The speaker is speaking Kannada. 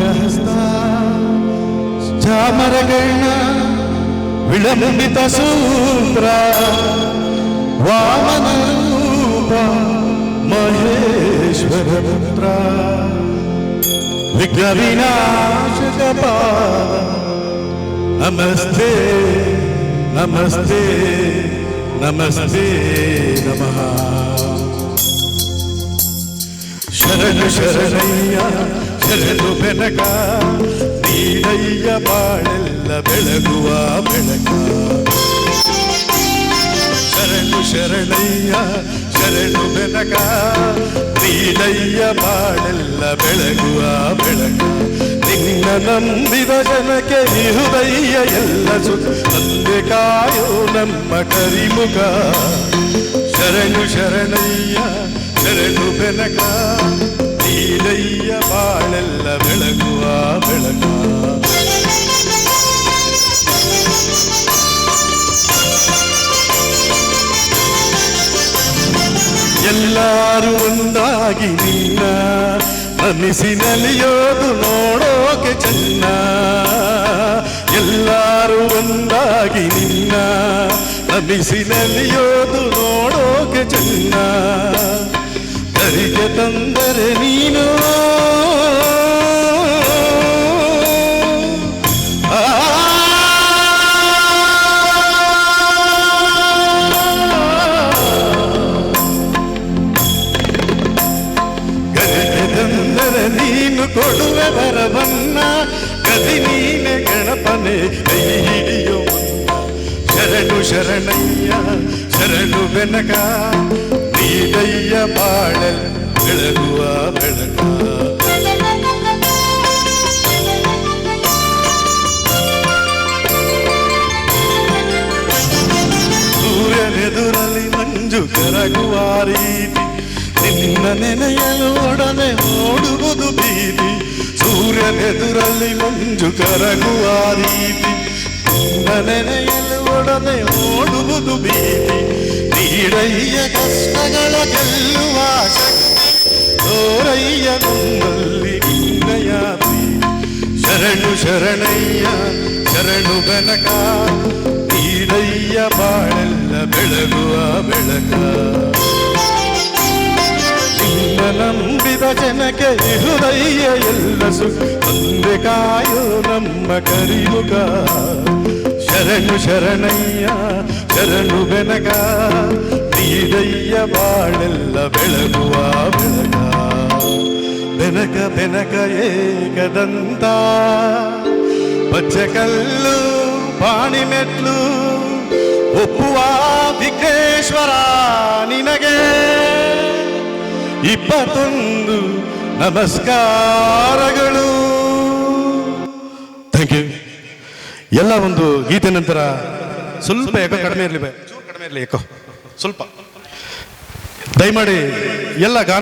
ಅಂಗಹಸ್ತ ಚಾಮರಗಣ್ಣ ವಿಳಂಬಿತ ಸೂತ್ರ ವಾಮನ ರೂಪ ಮಹೇಶ್ವರ ಪುತ್ರ ವಿಘ್ನ ವಿನಾಶಕ ಪಾದ ನಮಸ್ತೆ ನಮಸ್ತೆ ನಮಸ್ತೆ ನಮಃ. ಶರಣು ಶರಣಯ್ಯ ಶರಣು ಬೆನಕ ನೀನಯ್ಯ ಬಾಳೆಲ್ಲ ಬೆಳಗುವ ಬೆಳಕ. ಶರಣು ಶರಣಯ್ಯ ಶರಣು ಬೆನಕ ನೀನಯ್ಯ ಬಾಳೆಲ್ಲ ಬೆಳಗುವ ಬೆಳಕ. ನಿನ್ನ ನಂಬಿದ ಜನಕ್ಕೆ ಹೃದಯ ಎಲ್ಲ ತಂದೆ ಕಾಯೋ ನಮ್ಮ ಕರಿಮುಖ. ಶರಣು ಶರಣಯ್ಯ ಶರಣು ಬೆನಕ ನೀನಯ್ಯ ಬಾಳೆಲ್ಲ ಬೆಳಗುವ ಬೆಳಕ. ಎಲ್ಲರೂ ಒಂದಾಗಿ ನಿನ್ನ ನಮಿಸಿ ನಲಿಯೋದು ನೋಡೋಕೆ ಚೆನ್ನ. ಎಲ್ಲರೂ ಒಂದಾಗಿ ನಿನ್ನ ನಮಿಸಿ ನಲಿಯೋದು ನೋಡೋಕೆ ಚೆನ್ನ. ಕರಿಗೆ ತಂದರೆ ನೀನು ನೀನು ಕೊಡುವೆ ಬರವನ್ನ ಗದಿ ನೀನೆ ಗಣಪನೆ ಕೈ ಹಿಡಿಯೋ. ಶರಣು ಶರಣಯ್ಯ ಶರಣು ಬೆನಕ ನೀನಯ್ಯ ಬಾಳೆಲ್ಲ ಬೆಳಗುವ ಬೆಳಕ. ಸೂರ್ಯನೆದುರಲ್ಲಿ ಮಂಜು ಕರಗುವ ರೀತಿ ನಿನ್ನ ನೆನೆಯಲು ಒಡನೆ ಓಡುವುದು ಬೀದಿ. ಸೂರ್ಯನೆದುರಲ್ಲಿ ಮಂಜು ಕರಗುವ ರೀತಿ ನಿನ್ನ ನೆನೆಯಲು ಒಡನೆ ಓಡುವುದು ಬೀದಿ. ನೀಡಯ್ಯ ಕಷ್ಟಗಳ ಗೆಲ್ಲುವ ಶಕ್ತಿ ತೋರಯ್ಯ ನಮ್ಮಲ್ಲಿ ನಿನ್ನಯ ಪ್ರೀತಿ. ಶರಣು ಶರಣಯ್ಯ ಶರಣು ಬೆನಕ ನೀಡಯ್ಯ ಬಾಳೆಲ್ಲ ಬೆಳಗುವ ಬೆಳಕ. ನಿನ್ನ ನಂಬಿದ ಜನಕ್ಕೆ ಹೃದಯ ಎಲ್ಲ ತಂದೆ ಕಾಯೋ ನಮ್ಮ ಕರಿಯುಗ. ಶರಣು ಶರಣಯ್ಯ ಶರಣು ಬೆನಕ ನೀಡಯ್ಯ ಬಾಳೆಲ್ಲ ಬೆಳಗುವ ಬೆಳಕ. ಬೆನಕ ಬೆನಕ ಏಕದಂತ ಪಚ್ಚಕಲ್ಲು ಪಾಣಿ ಮೆಟ್ಲು ಒಪ್ಪುವ ವಿಘ್ನೇಶ್ವರ ನಿನಗೆ 21 ನಮಸ್ಕಾರಗಳು. Thank you. ಎಲ್ಲ ಒಂದು ಗೀತೆ ನಂತರ ಸ್ವಲ್ಪ ಯಾಕೋ ಕಡಿಮೆ ಇರಲಿ, ಕಡಿಮೆ ಇರಲಿ ಯಾಕೋ ಸ್ವಲ್ಪ ದಯಮಾಡಿ ಎಲ್ಲ